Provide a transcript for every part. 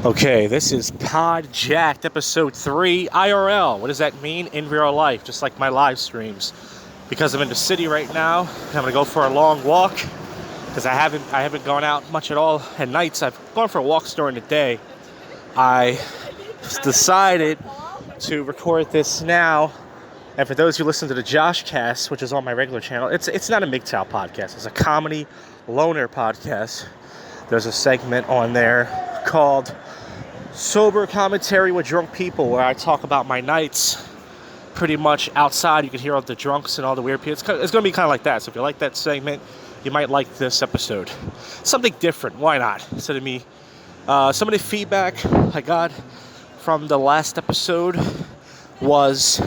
Okay, this is Jak'd episode 3 IRL. What does that mean? In real life, just like my live streams. Because I'm in the city right now, and I'm gonna go for a long walk. Because I haven't gone out much at all at nights. I've gone for walks during the day. I decided to record this now. And for those who listen to the Joshcast, which is on my regular channel, it's not a MGTOW podcast. It's a comedy loner podcast. There's a segment on there called Sober Commentary with Drunk People, where I talk about my nights pretty much outside. You can hear all the drunks and all the weird people. It's going to be kind of like that. So if you like that segment, you might like this episode. Something different. Why not? Instead of me. Some of the feedback I got from the last episode was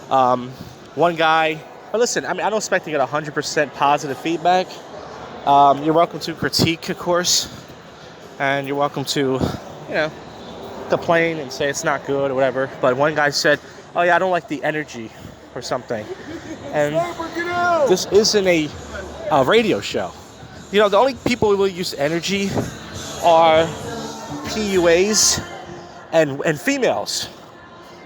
one guy. But listen, I don't expect to get 100% positive feedback. You're welcome to critique, of course. And you're welcome to, complain and say it's not good or whatever. But one guy said, oh yeah, I don't like the energy or something. And this isn't a radio show. The only people who will use energy are PUAs and females.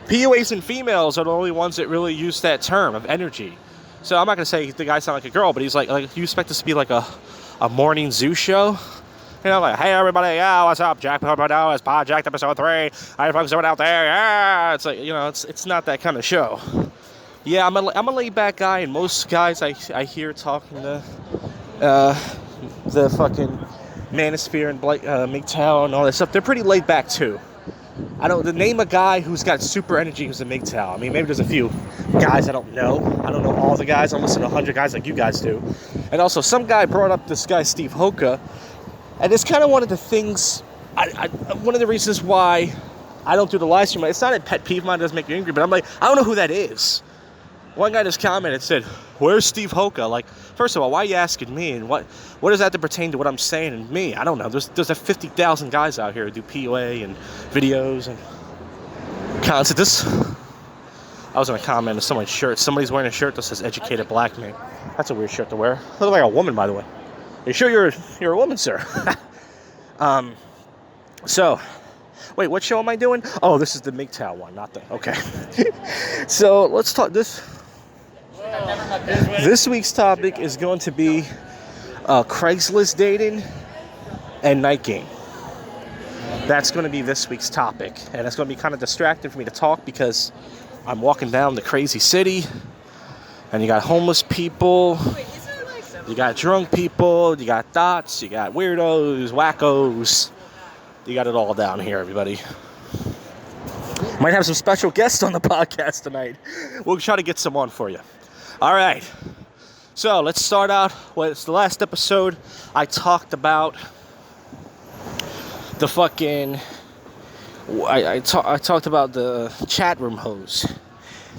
PUAs and females are the only ones that really use that term of energy. So I'm not going to say the guy sounds like a girl, but he's like you expect this to be like a morning zoo show? Like, hey everybody, yeah, what's up? Jak'd it's Jak'd episode 3. How folks doing out there? Yeah, it's like, it's not that kind of show. Yeah, I'm a laid back guy, and most guys I hear talking to the fucking Manosphere and MGTOW and all that stuff, they're pretty laid back too. The name a guy who's got super energy who's a MGTOW. I mean, maybe there's a few guys I don't know. I don't know all the guys. I don't listen to 100 guys like you guys do. And also, some guy brought up this guy, Steve Hoka. And it's kind of one of the things, one of the reasons why I don't do the live stream. It's not a pet peeve of mine, it doesn't make you angry, but I'm like, I don't know who that is. One guy just commented and said, where's Steve Hoka? Like, first of all, why are you asking me? And what does that have to pertain to what I'm saying and me? I don't know. There's 50,000 guys out here who do PUA and videos and content. I was going to comment on someone's shirt. Somebody's wearing a shirt that says educated black man. That's a weird shirt to wear. I look like a woman, by the way. You sure you're a woman, sir? So, wait, what show am I doing? Oh, this is the MGTOW one, not the... Okay. So, let's talk this... This week's topic is going to be Craigslist dating and night game. That's going to be this week's topic. And it's going to be kind of distracting for me to talk because I'm walking down the crazy city and you got homeless people... You got drunk people, you got dots, you got weirdos, wackos. You got it all down here, everybody. Might have some special guests on the podcast tonight. We'll try to get some on for you. All right. So let's start out with the last episode. I talked about the fucking... I talked about the chat room hose.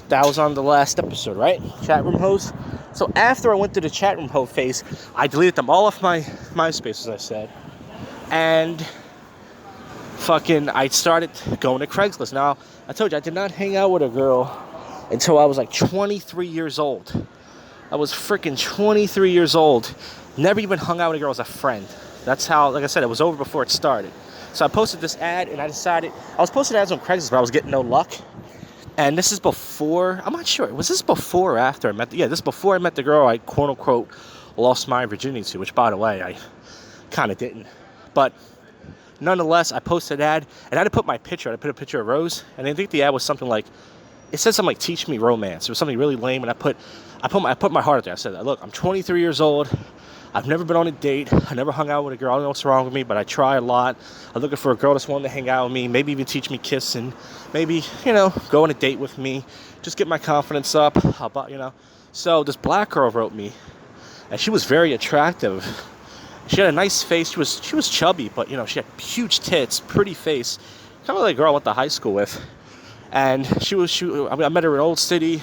That was on the last episode, right? Chat room hose. So after I went through the chat room hose phase, I deleted them all off my MySpace, as I said. And I started going to Craigslist. Now, I told you, I did not hang out with a girl until I was like 23 years old. I was freaking 23 years old. Never even hung out with a girl as a friend. That's how, like I said, it was over before it started. So I posted this ad, and I decided, I was posting ads on Craigslist, but I was getting no luck. And this is before, I'm not sure, was this before or after I met, this is before I met the girl I quote-unquote lost my virginity to, which, by the way, I kind of didn't. But nonetheless, I posted an ad, and I didn't put my picture, I put a picture of Rose, and I think the ad was something like, it said something like, teach me romance. It was something really lame, and I put my heart out there. I said, look, I'm 23 years old, I've never been on a date, I never hung out with a girl, I don't know what's wrong with me, but I try a lot. I'm looking for a girl that's willing to hang out with me, maybe even teach me kissing, maybe, go on a date with me, just get my confidence up, So this black girl wrote me, and she was very attractive. She had a nice face, she was chubby, but, she had huge tits, pretty face, kind of like a girl I went to high school with. And I met her in Old City,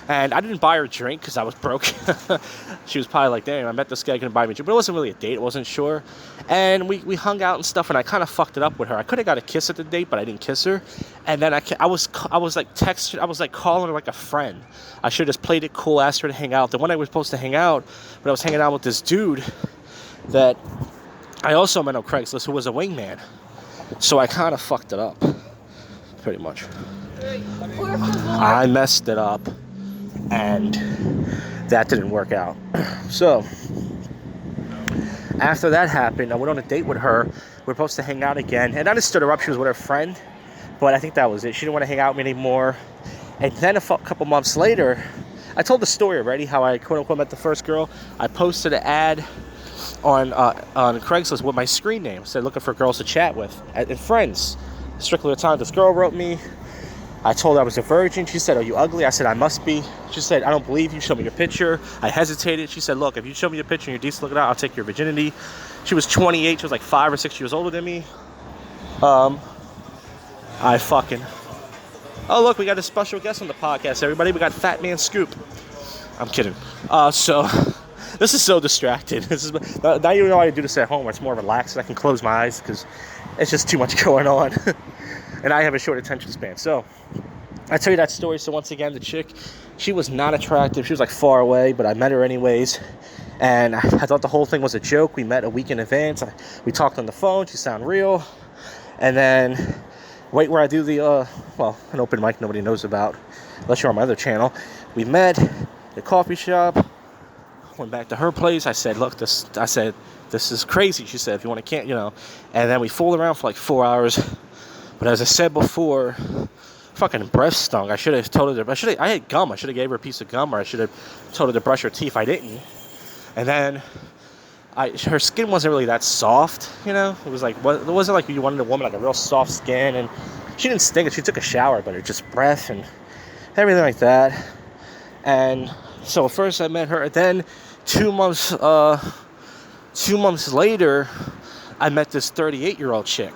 and I didn't buy her a drink because I was broke. She was probably like, damn, I met this guy, gonna buy me a drink. But it wasn't really a date, I wasn't sure. And we hung out and stuff, and I kind of fucked it up with her. I could have got a kiss at the date, but I didn't kiss her. And then I was like texting, I was like calling her like a friend. I should have just played it cool, asked her to hang out. The one I was supposed to hang out, but I was hanging out with this dude that I also met on Craigslist who was a wingman. So I kind of fucked it up, pretty much. I messed it up, and that didn't work out. So after that happened, I went on a date with her. We were supposed to hang out again, and I just stood her up. She was with her friend, but I think that was it. She didn't want to hang out with me anymore. And then a couple months later, I told the story already, how I quote-unquote met the first girl. I posted an ad on Craigslist with my screen name. Said looking for girls to chat with and friends. Strictly the time this girl wrote me. I told her I was a virgin. She said, "Are you ugly?" I said, "I must be." She said, "I don't believe you. Show me your picture." I hesitated. She said, "Look, if you show me your picture and you're decent looking out, I'll take your virginity." She was 28. She was like 5 or 6 years older than me. I fucking... Oh, look, we got a special guest on the podcast, everybody. We got Fat Man Scoop. I'm kidding. So, this is so distracted. Now you know how to do this at home where it's more relaxed. I can close my eyes because it's just too much going on. And I have a short attention span. So, I tell you that story. So, once again, the chick, she was not attractive. She was like far away, but I met her anyways. And I thought the whole thing was a joke. We met a week in advance. We talked on the phone. She sounded real. And then... Wait, where I do the, an open mic nobody knows about, unless you're on my other channel. We met at a coffee shop, went back to her place. I said, look, this is crazy. She said, if you want to, and then we fooled around for like 4 hours. But as I said before, fucking breath stunk. I should have told her, I had gum. I should have gave her a piece of gum, or I should have told her to brush her teeth. I didn't. And then... her skin wasn't really that soft, It was like, it wasn't like you wanted a woman, like a real soft skin, and she didn't stink. She took a shower, but it just breath and everything like that. And so first I met her, then 2 months later, I met this 38-year-old chick.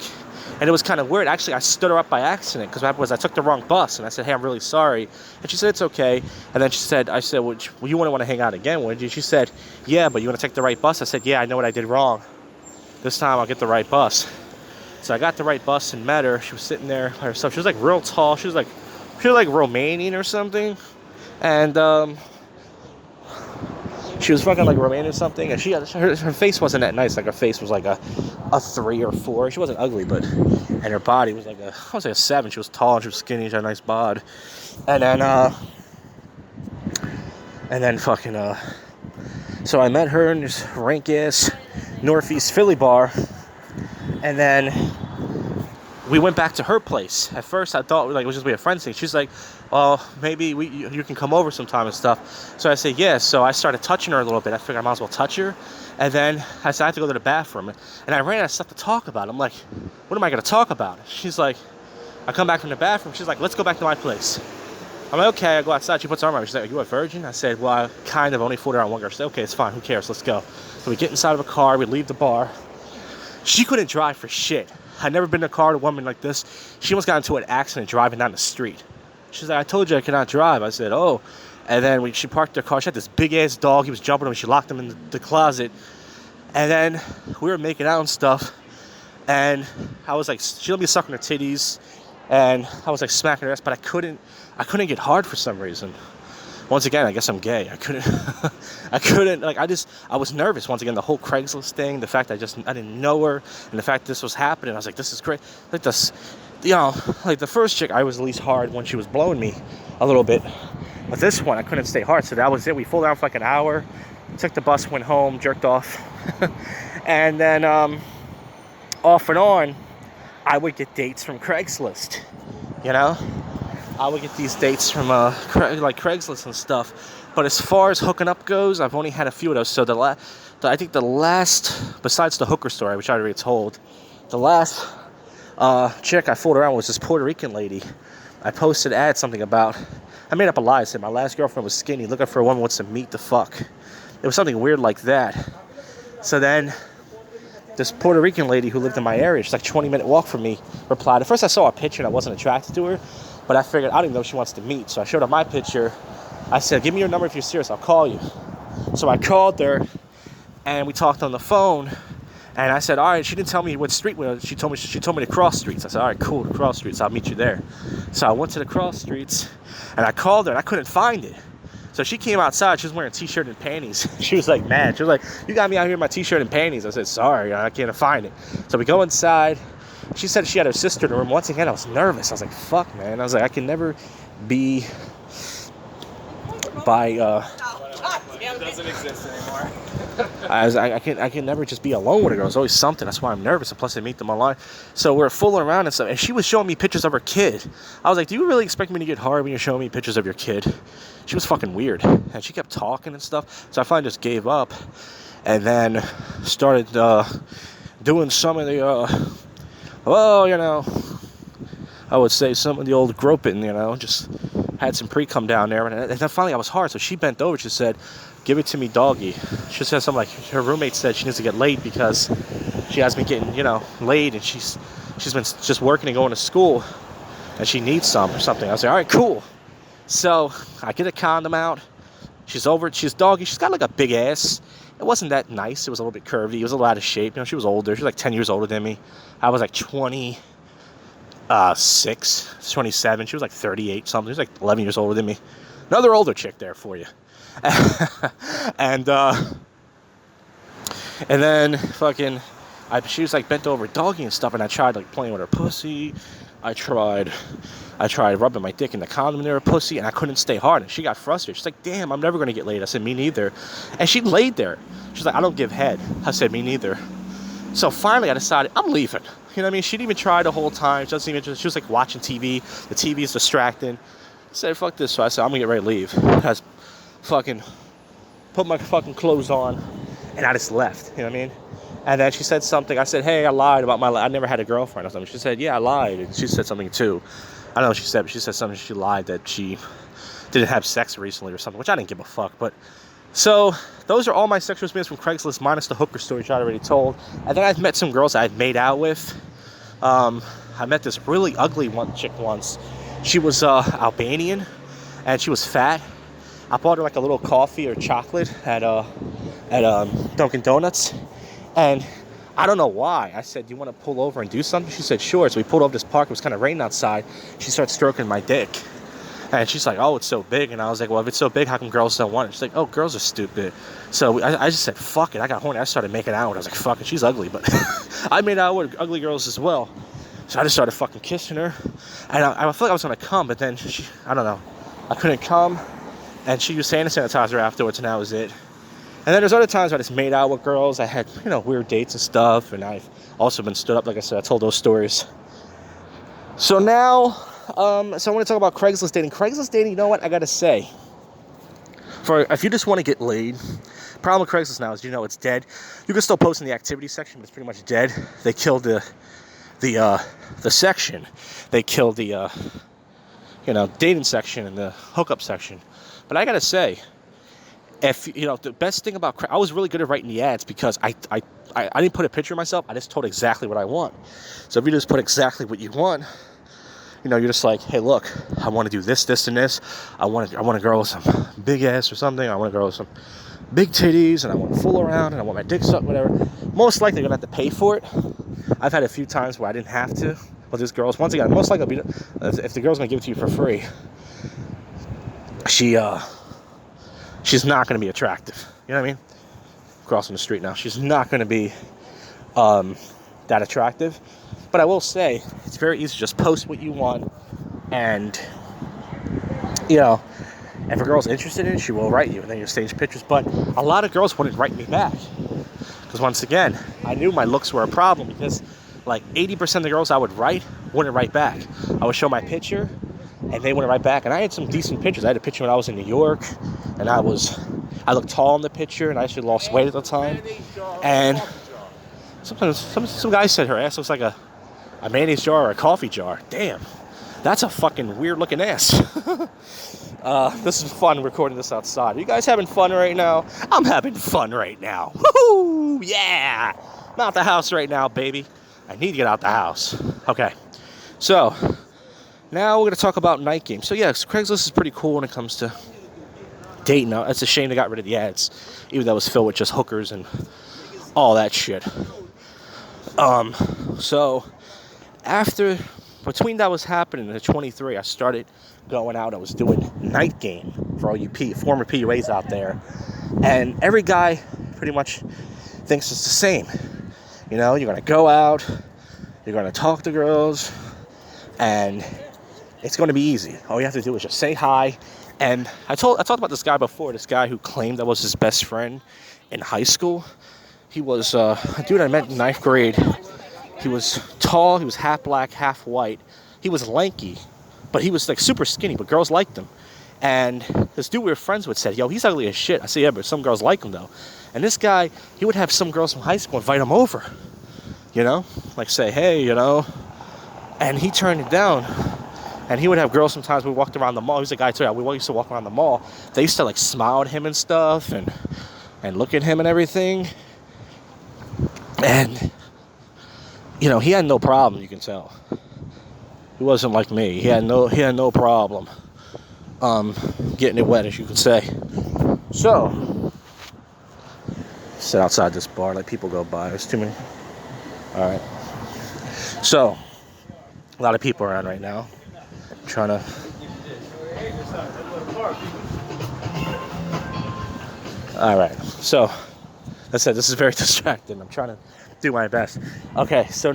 And it was kind of weird. Actually, I stood her up by accident because what happened was I took the wrong bus. And I said, hey, I'm really sorry. And she said, it's okay. And then I said, well, you wouldn't want to hang out again, wouldn't you? She said, yeah, but you want to take the right bus? I said, yeah, I know what I did wrong. This time I'll get the right bus. So I got the right bus and met her. She was sitting there by herself. She was like real tall. She was like Romanian or something. And she was fucking like Romanian or something. And she had, her face wasn't that nice. Like her face was like a 3 or 4. She wasn't ugly, but... And her body was like a 7. She was tall and she was skinny. She had a nice bod. And then so I met her in this rank-ass Northeast Philly bar. And then we went back to her place. At first, I thought it was just be a friend thing. She's like, well, maybe you can come over sometime and stuff. So I said, yeah. So I started touching her a little bit. I figured I might as well touch her. And then I said, I have to go to the bathroom. And I ran out of stuff to talk about. I'm like, what am I going to talk about? She's like, I come back from the bathroom. She's like, let's go back to my place. I'm like, okay. I go outside. She puts her arm around me. She's like, are you a virgin? I said, well, I kind of only fooled her on one girl. She said, okay, it's fine. Who cares? Let's go. So we get inside of a car. We leave the bar. She couldn't drive for shit. I'd never been in a car with a woman like this. She almost got into an accident driving down the street. She's like, I told you I cannot drive. I said, oh. And then she parked her car. She had this big-ass dog. He was jumping him. She locked him in the closet. And then we were making out and stuff. And I was like, she let me suck on her titties. And I was like smacking her ass. But I couldn't get hard for some reason. Once again, I guess I'm gay. I couldn't, I was nervous. Once again, the whole Craigslist thing, the fact I didn't know her, and the fact this was happening, I was like, this is great. Like this, like the first chick, I was at least hard when she was blowing me a little bit. But this one, I couldn't stay hard, so that was it. We fooled around for like an hour, took the bus, went home, jerked off. And then, off and on, I would get dates from Craigslist, I would get these dates from like Craigslist and stuff. But as far as hooking up goes, I've only had a few of those. So I think the last, besides the hooker story, which I already told, the last chick I fooled around was this Puerto Rican lady. I posted ad something about, I made up a lie. I said my last girlfriend was skinny, looking for a woman who wants to meet the fuck. It was something weird like that. So then this Puerto Rican lady who lived in my area, she's like 20-minute walk from me, replied. At first I saw a picture and I wasn't attracted to her. But I figured, I don't even know if she wants to meet. So I showed her my picture. I said, give me your number if you're serious. I'll call you. So I called her, and we talked on the phone. And I said, all right. She didn't tell me what street we were. She told me to cross streets. I said, all right, cool, to cross streets. I'll meet you there. So I went to the cross streets, and I called her, and I couldn't find it. So she came outside. She was wearing a T-shirt and panties. She was like mad. She was like, you got me out here in my T-shirt and panties. I said, sorry, I can't find it. So we go inside. She said she had her sister in the room. Once again, I was nervous. I was like, fuck, man. I was like, I can never be by... It doesn't exist anymore. I can never just be alone with a girl. There's always something. That's why I'm nervous. And plus, I meet them online. So we're fooling around and stuff. And she was showing me pictures of her kid. I was like, do you really expect me to get hard when you're showing me pictures of your kid? She was fucking weird. And she kept talking and stuff. So I finally just gave up. And then started doing some of the, I would say some of the old groping, just had some pre-cum down there. And then finally I was hard. So she bent over. She said, give it to me, doggy. She said something like her roommate said she needs to get laid because she has been getting, laid, and she's been just working and going to school, and she needs some or something. I was like, all right, cool. So I get a condom out. She's doggy. She's got like a big ass. It wasn't that nice. It was a little bit curvy. It was a lot of shape. She was older. She was like 10 years older than me. I was like 26, 27. She was like 38 something. She was like 11 years older than me. Another older chick there for you. And then she was like bent over doggy and stuff, and I tried like playing with her pussy. I tried rubbing my dick in the condom near her pussy, and I couldn't stay hard, and she got frustrated. She's like, damn, I'm never gonna get laid. I said, me neither. And she laid there. She's like, I don't give head. I said, me neither. So finally I decided I'm leaving. You know what I mean? She didn't even try the whole time. She was like watching TV. The TV is distracting. I said, fuck this. So I said, I'm gonna get ready to leave. I fucking put my fucking clothes on, and I just left. You know what I mean? And then she said something. I said, hey, I lied about I never had a girlfriend or something. She said, yeah, I lied. And she said something too. I don't know what she said, but she said something. She lied that she didn't have sex recently or something, which I didn't give a fuck. But so those are all my sexual experiences from Craigslist, minus the hooker story, which I already told. And then I've met some girls I'd made out with. I met this really ugly chick once. She was Albanian, and she was fat. I bought her like a little coffee or chocolate at Dunkin' Donuts, and I don't know why. I said, do you want to pull over and do something? She said, sure. So we pulled over this park. It was kind of raining outside. She started stroking my dick, and she's like, oh, it's so big. And I was like, well, if it's so big, how come girls don't want it? She's like, oh, girls are stupid. So I just said, fuck it. I got horny. I started making out with her. I was like, fuck it. She's ugly, but I made out with ugly girls as well. So I just started fucking kissing her, and I felt like I was going to come, but then I don't know. I couldn't come. And she used hand sanitizer afterwards, and that was it. And then there's other times where I just made out with girls. I had, weird dates and stuff. And I've also been stood up, like I said. I told those stories. So now, so I want to talk about Craigslist dating. Craigslist dating, you know what? I got to say, if you just want to get laid, problem with Craigslist now is, it's dead. You can still post in the activity section, but it's pretty much dead. They killed the section. They killed the, dating section and the hookup section. But I gotta say, if the best thing about I was really good at writing the ads because I didn't put a picture of myself. I just told exactly what I want. So if you just put exactly what you want, you're just like, hey, look, I want to do this, this, and this. I want a girl with some big ass or something. I want a girl with some big titties, and I want to fool around, and I want my dick sucked, whatever. Most likely, you're gonna have to pay for it. I've had a few times where I didn't have to. But this girl's once again, most likely, if the girl's gonna give it to you for free, she's not going to be attractive. You know what I mean? Crossing the street now. She's not going to be that attractive. But I will say, it's very easy to just post what you want. And, if a girl's interested in it, she will write you. And then you exchange pictures. But a lot of girls wouldn't write me back. Because once again, I knew my looks were a problem. Because like 80% of the girls I would write wouldn't write back. I would show my picture, and they went right back. And I had some decent pictures. I had a picture when I was in New York, and I looked tall in the picture, and I actually lost weight at the time. And sometimes some guy said her ass looks like a mayonnaise jar or a coffee jar. Damn, that's a fucking weird looking ass. This is fun recording this outside. Are you guys having fun right now? I'm having fun right now. Woohoo! Yeah! I'm out the house right now, baby. I need to get out the house. Okay, so now we're going to talk about night games. So yes, Craigslist is pretty cool when it comes to dating. Now, it's a shame they got rid of the ads, even though it was filled with just hookers and all that shit. So between that was happening in the 23, I started going out. I was doing night game for all you former PUAs out there. And every guy pretty much thinks it's the same. You're going to go out, You're going to talk to girls. And it's going to be easy. All you have to do is just say hi. And I talked about this guy before. This guy who claimed I was his best friend in high school. He was a dude I met in 9th grade. He was tall. He was half black, half white. He was lanky. But he was like super skinny. But girls liked him. And this dude we were friends with said, yo, he's ugly as shit. I said, yeah, but some girls like him though. And this guy, he would have some girls from high school invite him over. You know? Like say, hey, you know. And he turned it down. And he would have girls sometimes. We walked around the mall. He was a guy too. We used to walk around the mall. They used to like smile at him and stuff, and look at him and everything. And you know, he had no problem. You can tell. He wasn't like me. He had no problem getting it wet, as you could say. So sit outside this bar, let people go by. There's too many. All right. So. A lot of people around right now. I'm trying to. All right. So, I said this is very distracting. I'm trying to do my best. Okay. So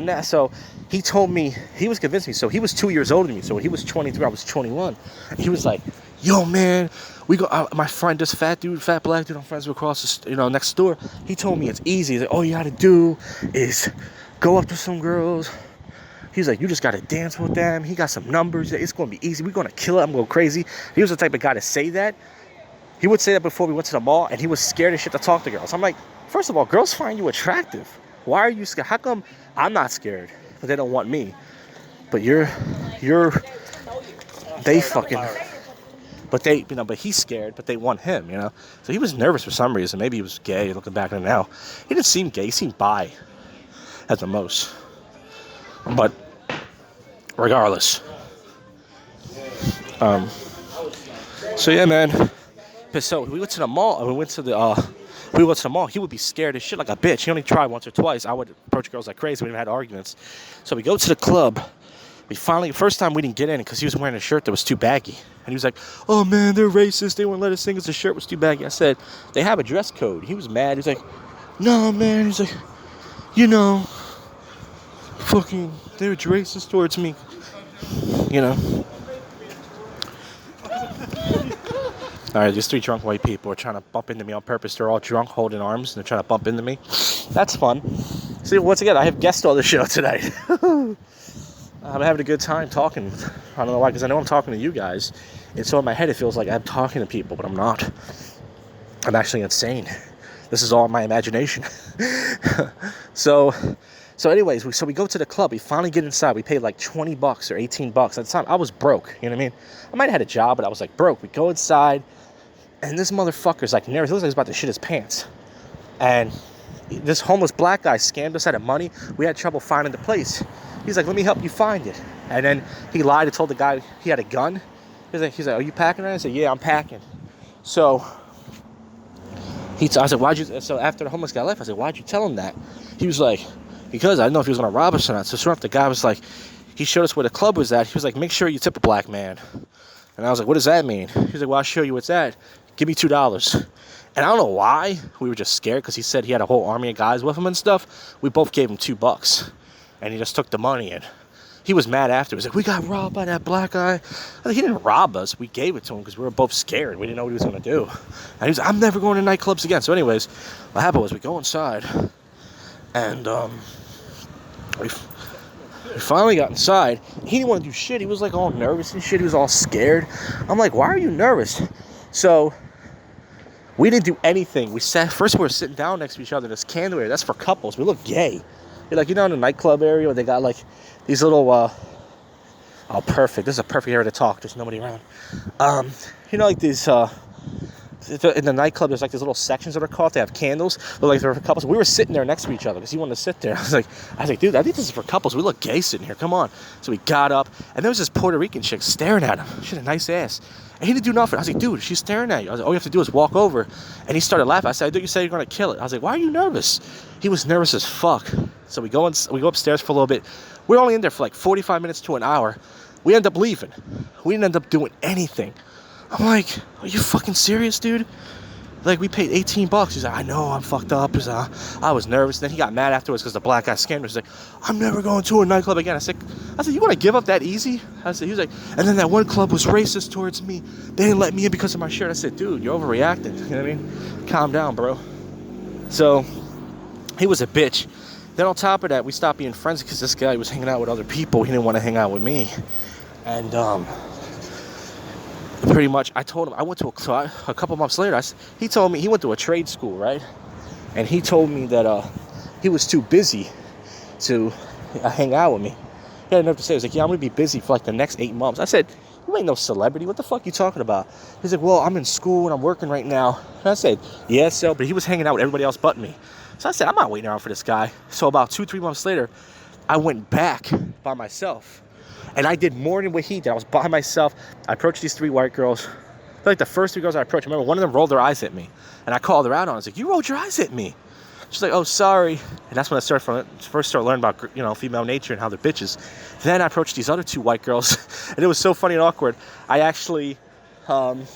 he told me he was convincing me. So he was 2 years older than me. So when he was 23, I was 21. He was like, "Yo, man, we go." My friend, this fat black dude, I'm friends with across the, next door. He told me it's easy. He's like, all you got to do is go up to some girls. He's like, you just got to dance with them. He got some numbers. It's going to be easy. We're going to kill it. I'm going crazy. He was the type of guy to say that. He would say that before we went to the mall, and he was scared as shit to talk to girls. I'm like, first of all, girls find you attractive. Why are you scared? How come I'm not scared? But they don't want me. But they fucking, but he's scared, but they want him, So he was nervous for some reason. Maybe he was gay, looking back on it now. He didn't seem gay. He seemed bi at the most. But regardless. So yeah, man. So we went to the mall, and we went to the mall. He would be scared as shit like a bitch. He only tried once or twice. I would approach girls like crazy. We even had arguments. So we go to the club. First time we didn't get in because he was wearing a shirt that was too baggy. And he was like, oh man, they're racist. They wouldn't let us sing because the shirt was too baggy. I said, they have a dress code. He was mad. He's like, no, man. He's like, fucking, they're racist towards me. Alright, these 3 drunk white people are trying to bump into me on purpose. They're all drunk, holding arms, and they're trying to bump into me. That's fun. See, once again, I have guests on the show tonight. I'm having a good time talking. I don't know why, because I know I'm talking to you guys. And so in my head, it feels like I'm talking to people, but I'm not. I'm actually insane. This is all in my imagination. So anyways, we go to the club. We finally get inside. We paid like $20 or $18. At the time, I was broke. You know what I mean? I might have had a job, but I was like broke. We go inside, and this motherfucker's like nervous. He looks like he's about to shit his pants. And this homeless black guy scammed us out of money. We had trouble finding the place. He's like, let me help you find it. And then he lied and told the guy he had a gun. He's like, are you packing right? I said, yeah, I'm packing. So I said, so after the homeless guy left, I said, why'd you tell him that? He was like, because I didn't know if he was going to rob us or not. So sure enough, the guy was like, he showed us where the club was at. He was like, make sure you tip a black man. And I was like, what does that mean? He was like, well, I'll show you what's at. Give me $2. And I don't know why. We were just scared because he said he had a whole army of guys with him and stuff. We both gave him $2. And he just took the money. And he was mad after. He was like, we got robbed by that black guy. He didn't rob us. We gave it to him because we were both scared. We didn't know what he was going to do. And he was like, I'm never going to nightclubs again. So anyways, what happened was we go inside. And we finally got inside. He didn't want to do shit. He was like all nervous and shit. He was all scared. I'm like, why are you nervous? So we didn't do anything. We were sitting down next to each other in this candle area. That's for couples. We look gay. You're like, in the nightclub area where they got like these little perfect. This is a perfect area to talk. There's nobody around. Like these in the nightclub, there's like these little sections that are called. They have candles. But like they're for couples. We were sitting there next to each other because he wanted to sit there. I was like, dude, I think this is for couples. We look gay sitting here. Come on. So we got up, and there was this Puerto Rican chick staring at him. She had a nice ass. And he didn't do nothing. I was like, dude, she's staring at you. I was like, all you have to do is walk over. And he started laughing. I said, I thought you said you're going to kill it. I was like, why are you nervous? He was nervous as fuck. So we go upstairs for a little bit. We're only in there for like 45 minutes to an hour. We end up leaving. We didn't end up doing anything. I'm like, are you fucking serious, dude? Like, we paid $18. He's like, I know, I'm fucked up. He's like, I was nervous. Then he got mad afterwards because the black guy scammed him. He's like, I'm never going to a nightclub again. I said, you want to give up that easy? I said, he was like, and then that one club was racist towards me. They didn't let me in because of my shirt. I said, dude, you're overreacting. You know what I mean? Calm down, bro. So, he was a bitch. Then on top of that, we stopped being friends because this guy was hanging out with other people. He didn't want to hang out with me. And, pretty much, I told him, I went to a couple months later, he told me he went to a trade school, right? And he told me that he was too busy to hang out with me. He had enough to say, he was like, yeah, I'm going to be busy for like the next 8 months. I said, you ain't no celebrity. What the fuck you talking about? He's like, well, I'm in school and I'm working right now. And I said, yeah, so, but he was hanging out with everybody else but me. So I said, I'm not waiting around for this guy. So about 2-3 months later, I went back by myself. And I did more than what he did. I was by myself. I approached these 3 white girls. Like the first 3 girls I approached, I remember one of them rolled their eyes at me. And I called her out on it. I was like, you rolled your eyes at me. She's like, oh, sorry. And that's when I first started learning about, you know, female nature and how they're bitches. Then I approached these other 2 white girls. And it was so funny and awkward. I actually said,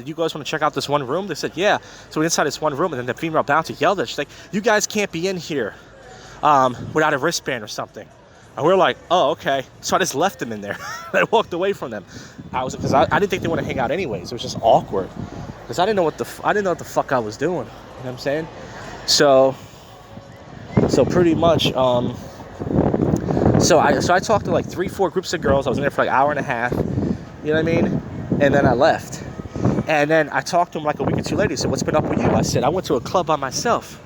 you guys want to check out this one room? They said, yeah. So we inside this one room. And then the female bouncer yelled at us. She's like, you guys can't be in here without a wristband or something. And we were like, oh, okay. So I just left them in there. I walked away from them. Because I didn't think they want to hang out anyways. It was just awkward. Because I didn't know what the fuck I was doing. You know what I'm saying? So pretty much, so I talked to like 3-4 groups of girls. I was in there for like an hour and a half. You know what I mean? And then I left. And then I talked to him like a week or 2 later. He said, what's been up with you? I said, I went to a club by myself.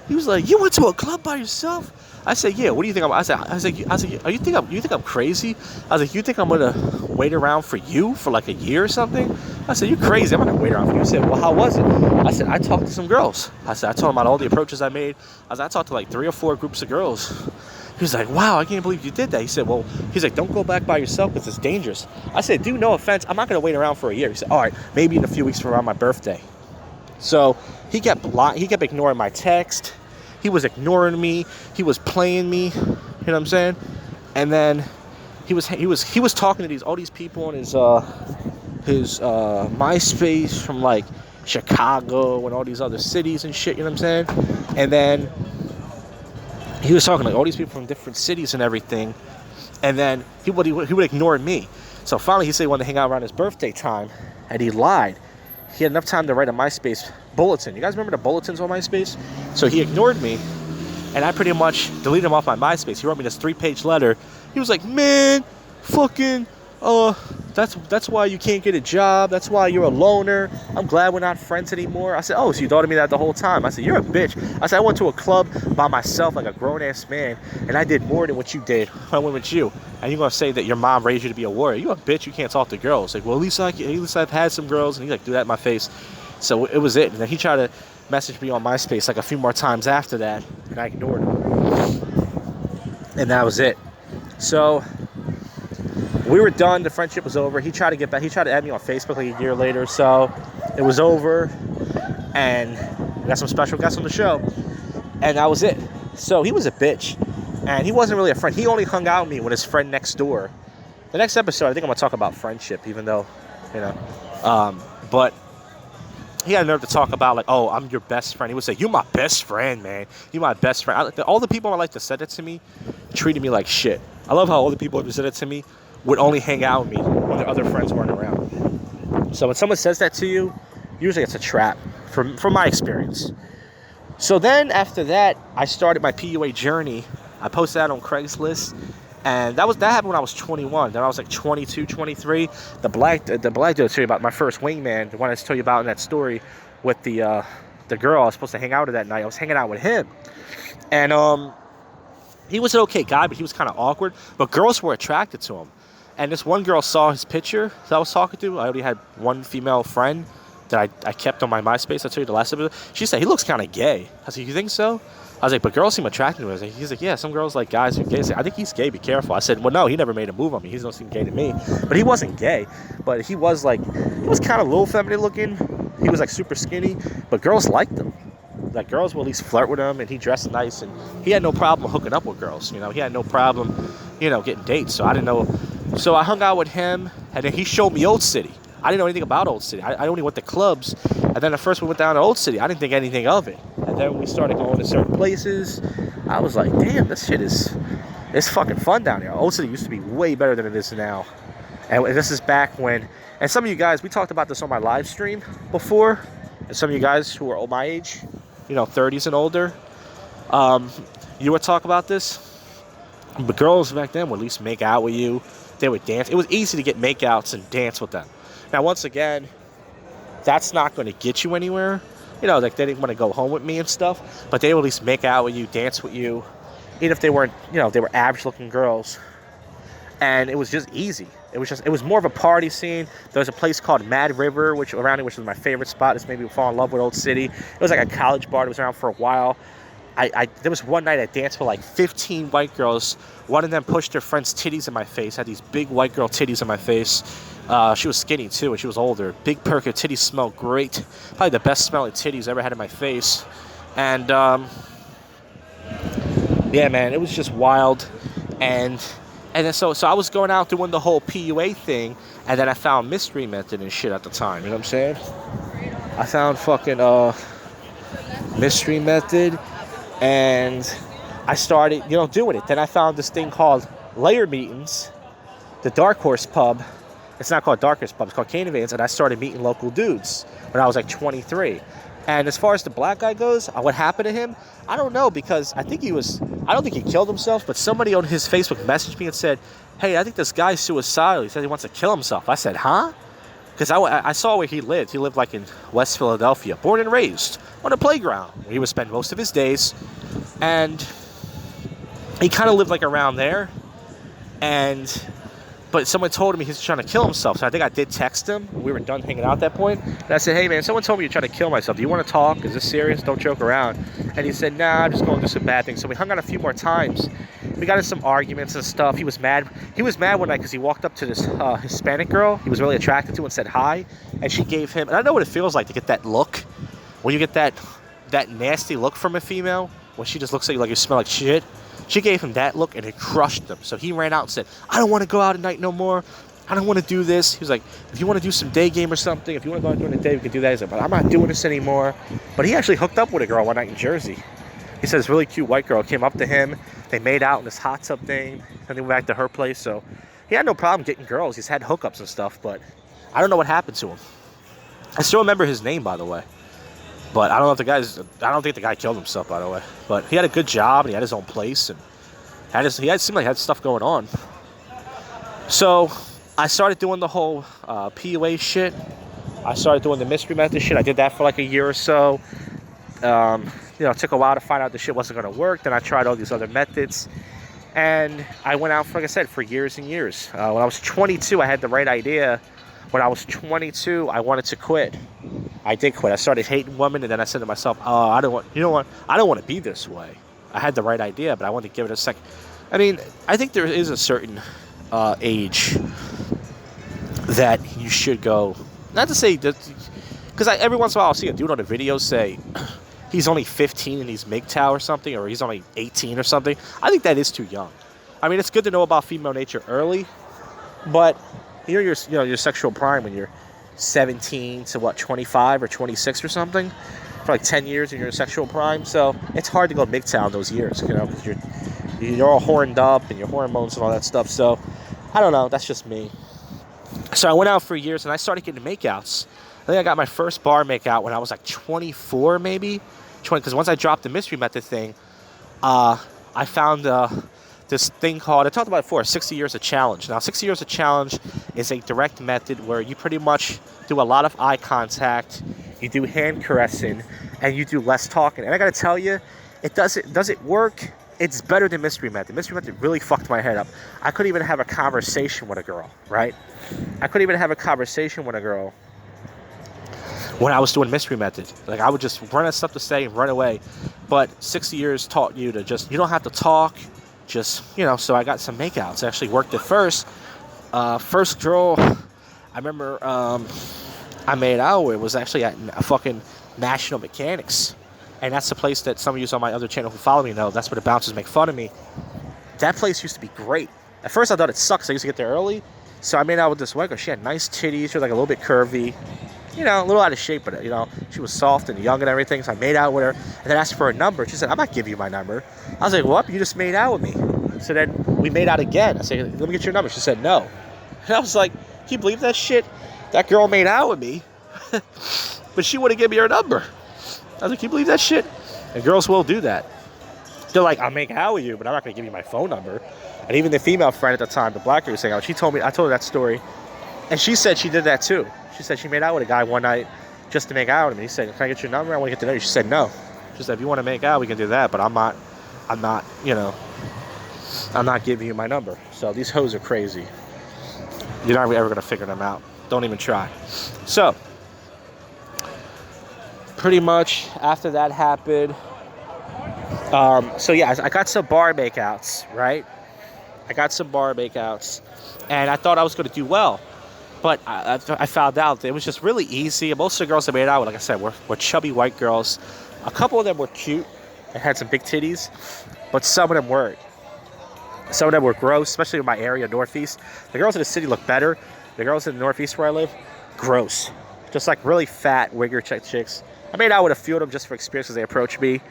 He was like, you went to a club by yourself? I said, yeah, what do you think? I was like, you think I'm crazy? I was like, you think I'm gonna wait around for you for like a year or something? I said, you crazy, I'm not gonna wait around for you. He said, well, how was it? I said, I talked to some girls. I said, I told him about all the approaches I made. I talked to like 3 or 4 groups of girls. He was like, wow, I can't believe you did that. He said, well, he's like, don't go back by yourself because it's dangerous. I said, dude, no offense, I'm not gonna wait around for a year. He said, all right, maybe in a few weeks for around my birthday. So he kept ignoring my text. He was ignoring me. He was playing me. You know what I'm saying? And then he was talking to all these people on his MySpace from like Chicago and all these other cities and shit. You know what I'm saying? And then he was talking to like all these people from different cities and everything. And then he would ignore me. So finally he said he wanted to hang out around his birthday time, and he lied. He had enough time to write a MySpace bulletin. You guys remember the bulletins on MySpace? So he ignored me, and I pretty much deleted him off my MySpace. He wrote me this 3-page letter. He was like, man, fucking, that's why you can't get a job. That's why you're a loner. I'm glad we're not friends anymore. I said, oh, so you thought of me that the whole time? I said, you're a bitch. I said, I went to a club by myself like a grown-ass man, and I did more than what you did when I went with you. And you're going to say that your mom raised you to be a warrior. You're a bitch. You can't talk to girls. Like, well, at least I've had some girls. And he like, do that in my face. So it was it. And then he tried to message me on MySpace like a few more times after that, and I ignored him. And that was it. So we were done. The friendship was over. He tried to get back. He tried to add me on Facebook like a year later. So it was over, and we got some special guests on the show, and that was it. So he was a bitch, and he wasn't really a friend. He only hung out with me with his friend next door. The next episode, I think I'm gonna talk about friendship, even though, you know, but he had a nerve to talk about like, oh, I'm your best friend. He would say, you're my best friend, man. You're my best friend. All the people in my life that said that to me treated me like shit. I love how all the people who said it to me would only hang out with me when their other friends weren't around. So when someone says that to you, usually it's a trap, from my experience. So then after that, I started my PUA journey. I posted that on Craigslist. And that happened when I was 21. Then I was like 22, 23. The black dude told you about my first wingman, the one I told you about in that story with the girl I was supposed to hang out with that night. I was hanging out with him. And he was an okay guy, but he was kind of awkward. But girls were attracted to him. And this one girl saw his picture that I was talking to. I already had one female friend that I kept on my MySpace. I told you the last episode. She said, he looks kind of gay. I said, you think so? I was like, but girls seem attracted to him. He's like, yeah, some girls like guys who are gay. I think he's gay, be careful. I said, well, no, he never made a move on me. He doesn't seem gay to me. But he wasn't gay. But he was kind of low feminine looking. He was like super skinny. But girls liked him. Like girls will at least flirt with him, and he dressed nice, and he had no problem hooking up with girls. You know, he had no problem, getting dates. So I didn't know. So I hung out with him, and then he showed me Old City. I didn't know anything about Old City. I only went to clubs. And then at first we went down to Old City. I didn't think anything of it. And then we started going to certain places. I was like, damn, this shit it's fucking fun down here. Old City used to be way better than it is now. And this is back when, and some of you guys, we talked about this on my live stream before. And some of you guys who are my age, 30s and older, you would talk about this. But girls back then would at least make out with you. They would dance. It was easy to get makeouts and dance with them. Now, once again, that's not going to get you anywhere. Like they didn't want to go home with me and stuff, but they would at least make out with you, dance with you, even if they weren't, they were average-looking girls. And it was just easy. It was more of a party scene. There was a place called Mad River, which was my favorite spot. It's made me fall in love with Old City. It was like a college bar that was around for a while. There was one night I danced with like 15 white girls. One of them pushed her friend's titties in my face. Had these big white girl titties in my face. She was skinny too, and she was older. Big perk. Her titties smelled great. Probably the best smelling titties I ever had in my face. And yeah, man, it was just wild. And then so I was going out doing the whole PUA thing, and then I found Mystery Method and shit at the time. You know what I'm saying? I found fucking Mystery Method. And I started, doing it. Then I found this thing called Layer Meetings, the Dark Horse Pub. It's not called Dark Horse Pub, it's called Canavans. And I started meeting local dudes when I was like 23. And as far as the black guy goes, what happened to him, I don't know, because I don't think he killed himself, but somebody on his Facebook messaged me and said, hey, I think this guy's suicidal. He said he wants to kill himself. I said, huh? Because I saw where he lived. He lived like in West Philadelphia, born and raised on a playground where he would spend most of his days. And he kind of lived like around there. But someone told him he was trying to kill himself. So I think I did text him. We were done hanging out at that point. And I said, hey, man, someone told me you're trying to kill myself. Do you want to talk? Is this serious? Don't joke around. And he said, nah, I'm just going to do some bad things. So we hung out a few more times. We got in some arguments and stuff. He was mad. He was mad one night because he walked up to this Hispanic girl he was really attracted to and said hi. And she gave him, and I know what it feels like to get that look. When you get that nasty look from a female, when she just looks at you like you smell like shit. She gave him that look and it crushed him. So he ran out and said, I don't want to go out at night no more. I don't want to do this. He was like, if you want to do some day game or something, if you want to go out during the day, we can do that. He's like, but I'm not doing this anymore. But he actually hooked up with a girl one night in Jersey. He said this really cute white girl came up to him. They made out in this hot tub thing. And they went back to her place. So he had no problem getting girls. He's had hookups and stuff. But I don't know what happened to him. I still remember his name, by the way. But I don't think the guy killed himself, by the way. But he had a good job, and he had his own place, and seemed like he had stuff going on. So I started doing the whole PUA shit. I started doing the Mystery Method shit. I did that for like a year or so. It took a while to find out the shit wasn't going to work. Then I tried all these other methods. And I went out, like I said, for years and years. When I was 22, I had the right idea. When I was 22, I wanted to quit. I did quit. I started hating women, and then I said to myself, oh, I don't want to be this way. I had the right idea, but I wanted to give it a second. I mean, I think there is a certain age that you should go, not to say that, because every once in a while I'll see a dude on a video say he's only 15 and he's MGTOW or something, or he's only 18 or something. I think that is too young. I mean, it's good to know about female nature early, but your sexual prime when you're 17 to 25 or 26 or something, for like 10 years in your sexual prime. So it's hard to go MGTOW in those years, because you're all horned up and your hormones and all that stuff. So I don't know, that's just me. So I went out for years and I started getting makeouts. I think I got my first bar makeout when I was like 24, maybe 20, because once I dropped the Mystery Method thing, I found this thing called, I talked about it before, 60 Years of Challenge. Now, 60 Years of Challenge is a direct method where you pretty much do a lot of eye contact, you do hand caressing, and you do less talking. And I gotta tell you, does it work? It's better than Mystery Method. Mystery Method really fucked my head up. I couldn't even have a conversation with a girl, right? I couldn't even have a conversation with a girl when I was doing Mystery Method. Like, I would just run out of stuff to say and run away. But 60 Years taught you to you don't have to talk. Just, so I got some makeouts. I actually worked at first. First girl I remember I made out with was actually at fucking National Mechanics. And that's the place that some of you on my other channel who follow me know. That's where the bouncers make fun of me. That place used to be great. At first I thought it sucks. I used to get there early. So I made out with this white girl. She had nice titties. She was like a little bit curvy. You know, a little out of shape, but, you know, she was soft and young and everything. So I made out with her and then asked for her number. She said, I'm not giving you my number. I was like, what? You just made out with me. So then we made out again. I said, let me get your number. She said, no. And I was like, can you believe that shit? That girl made out with me, but she wouldn't give me her number. I was like, can you believe that shit? And girls will do that. They're like, I'll make out with you, but I'm not going to give you my phone number. And even the female friend at the time, the black girl was saying, I told her that story. And she said she did that too. She said she made out with a guy one night just to make out with him. He said, can I get your number? I want to get to know you. She said, no. She said, if you want to make out, we can do that. But I'm not, you know, I'm not giving you my number. So these hoes are crazy. You're not ever going to figure them out. Don't even try. So, pretty much after that happened, so yeah, I got some bar makeouts, right? I got some bar makeouts, and I thought I was going to do well. But I found out that it was just really easy. Most of the girls I made out with, like I said, were chubby white girls. A couple of them were cute and had some big titties, but some of them weren't. Some of them were gross, especially in my area, Northeast. The girls in the city look better. The girls in the Northeast where I live, gross. Just like really fat, wigger chicks. I made out with a few of them just for experience because they approached me.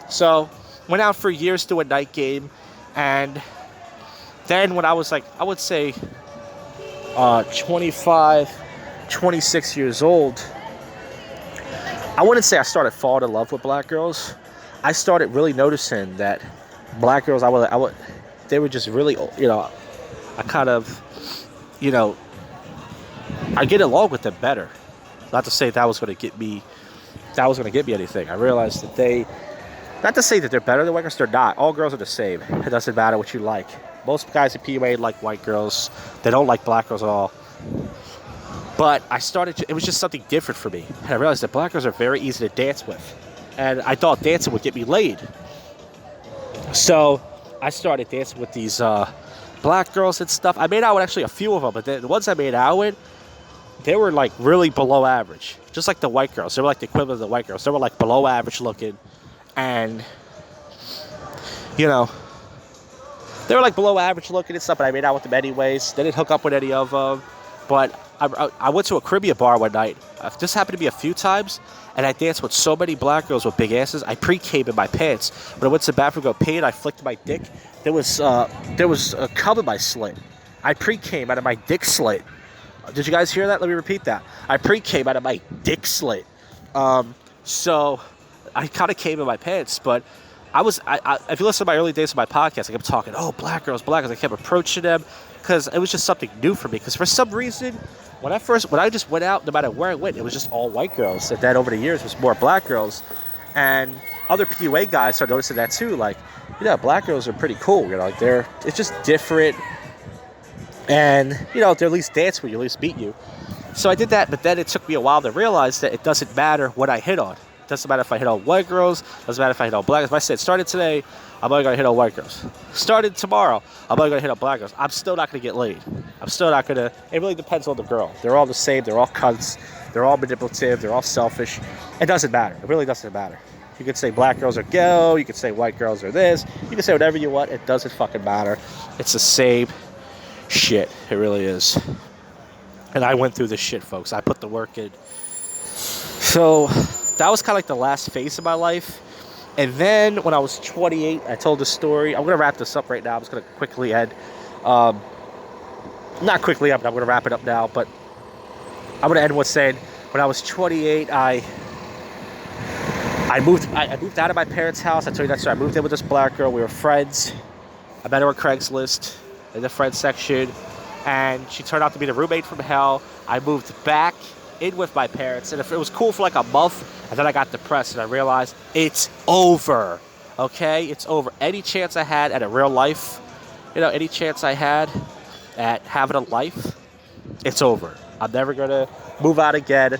So, went out for years to a night game. And then when I was like, I would say 25, 26 years old, I wouldn't say I started falling in love with black girls. I started really noticing that black girls, they were just really, you know, I kind of, you know, I get along with them better. Not to say that was going to get me anything. I realized that not to say that they're better than white girls, they're not. All girls are the same. It doesn't matter what you like. Most guys at PUA like white girls. They don't like black girls at all. But it was just something different for me. And I realized that black girls are very easy to dance with. And I thought dancing would get me laid. So I started dancing with these black girls and stuff. I made out with actually a few of them, but the ones I made out with, they were like really below average. Just like the white girls. They were like the equivalent of the white girls. They were like below average looking. And, you know, they were like below average looking and stuff, but I made out with them anyways. They didn't hook up with any of them. But I went to a Caribbean bar one night. This happened to be a few times. And I danced with so many black girls with big asses. I pre-came in my pants. When I went to the bathroom to go pee and I flicked my dick, there was a cum in my slit. I pre-came out of my dick slit. Did you guys hear that? Let me repeat that. I pre-came out of my dick slit. So I kind of came in my pants, but if you listen to my early days of my podcast, I kept talking, oh, black girls. I kept approaching them because it was just something new for me. Because for some reason, when I just went out, no matter where I went, it was just all white girls. And then over the years, it was more black girls. And other PUA guys started noticing that too. Like, you know, black girls are pretty cool. You know, like it's just different. And, you know, they at least dance with you, at least beat you. So I did that, but then it took me a while to realize that it doesn't matter what I hit on. It doesn't matter if I hit on white girls. It doesn't matter if I hit on black girls. If I said, started today, I'm only going to hit on white girls. Started tomorrow, I'm only going to hit on black girls. I'm still not going to get laid. I'm still not going to. It really depends on the girl. They're all the same. They're all cunts. They're all manipulative. They're all selfish. It doesn't matter. It really doesn't matter. You could say black girls are gay. You could say white girls are this. You can say whatever you want. It doesn't fucking matter. It's the same shit. It really is. And I went through this shit, folks. I put the work in. So that was kind of like the last phase of my life. And then when I was 28, I told the story. I'm going to wrap this up right now. I'm just going to quickly end. Not quickly up, but I'm going to wrap it up now. But I'm going to end with saying, when I was 28, I moved out of my parents' house. I told you that story. I moved in with this black girl. We were friends. I met her on Craigslist in the friends section. And she turned out to be the roommate from hell. I moved back in with my parents. And it was cool for like a month. And then I got depressed and I realized it's over. Okay? It's over. Any chance I had at a real life, any chance I had at having a life, it's over. I'm never going to move out again.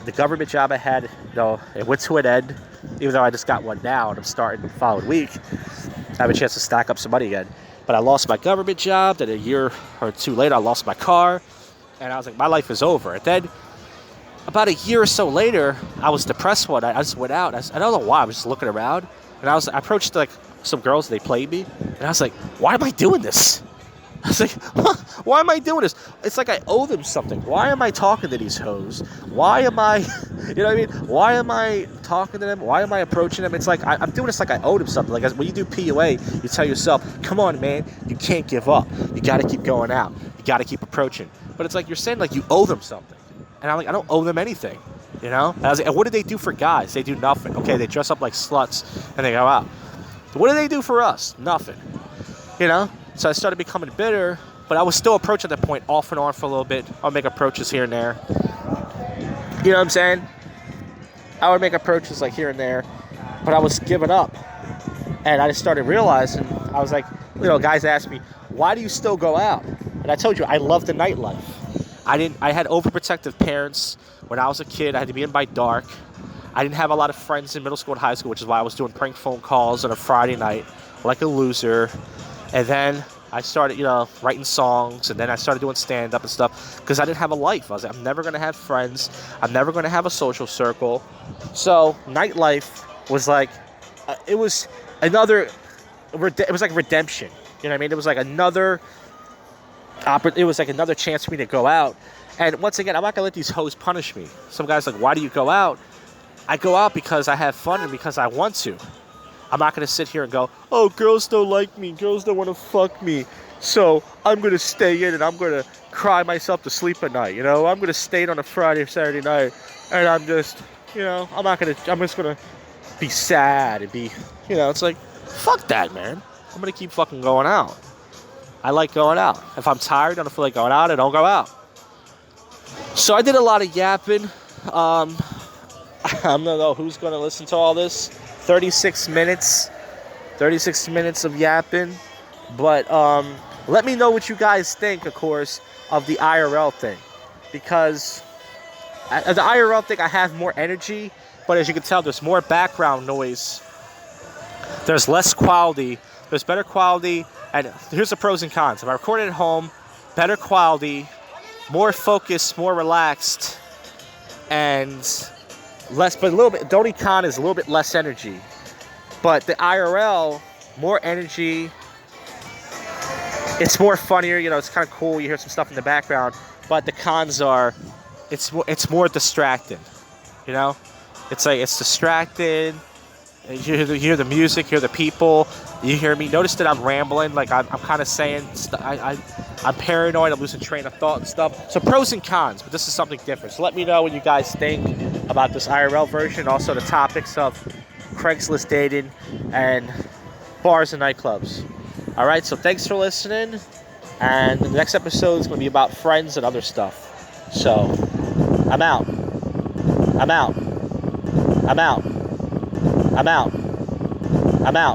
The government job I had, it went to an end. Even though I just got one now and I'm starting the following week, I have a chance to stack up some money again. But I lost my government job. Then a year or two later, I lost my car. And I was like, my life is over. And then about a year or so later, I was depressed one night. I just went out. I don't know why. I was just looking around. And I approached like some girls. And they played me. And I was like, why am I doing this? I was like, why am I doing this? It's like I owe them something. Why am I talking to these hoes? Why am I, you know what I mean? Why am I talking to them? Why am I approaching them? It's like I'm doing this like I owe them something. Like when you do PUA, you tell yourself, come on, man, you can't give up. You got to keep going out. You got to keep approaching. But it's like you're saying like you owe them something. And I'm like, I don't owe them anything. You know? And I was like, and what do they do for guys? They do nothing. Okay, they dress up like sluts and they go out. What do they do for us? Nothing. You know? So I started becoming bitter, but I was still approaching at that point off and on for a little bit. I'll make approaches here and there. You know what I'm saying? I would make approaches like here and there, but I was giving up. And I just started realizing, I was like, you know, guys asked me, why do you still go out? And I told you, I love the nightlife. I had overprotective parents. When I was a kid, I had to be in by dark. I didn't have a lot of friends in middle school and high school, which is why I was doing prank phone calls on a Friday night like a loser. And then I started, you know, writing songs, and then I started doing stand-up and stuff because I didn't have a life. I was like, I'm never going to have friends. I'm never going to have a social circle. So nightlife was like, it was like redemption. You know what I mean? It was like another chance for me to go out. And once again, I'm not going to let these hoes punish me. Some guys are like, why do you go out? I go out because I have fun and because I want to. I'm not going to sit here and go, oh, girls don't like me. Girls don't want to fuck me. So I'm going to stay in and I'm going to cry myself to sleep at night. You know, I'm going to stay in on a Friday or Saturday night. And I'm just, you know, I'm just going to be sad and be, you know, it's like, fuck that, man. I'm going to keep fucking going out. I like going out. If I'm tired, I don't feel like going out, I don't go out. So I did a lot of yapping. I don't know who's going to listen to all this. 36 minutes of yapping. But let me know what you guys think, of course, of the IRL thing. Because the IRL thing, I have more energy. But as you can tell, there's more background noise. There's less quality. There's better quality. And here's the pros and cons. If I record it at home, better quality, more focused, more relaxed, and less, but a little bit, the only con is a little bit less energy. But the IRL, more energy, it's more funnier, you know, it's kind of cool, you hear some stuff in the background, but the cons are, it's more distracting, you know? It's like, it's distracted, you hear the music, you hear the people, you hear me. Notice that I'm rambling, like I'm kind of saying, I'm paranoid, I'm losing train of thought and stuff. So pros and cons, but this is something different. So let me know what you guys think about this IRL version. Also the topics of Craigslist dating and bars and nightclubs. All right, so thanks for listening. And the next episode is going to be about friends and other stuff. So I'm out. I'm out. I'm out. I'm out. I'm out.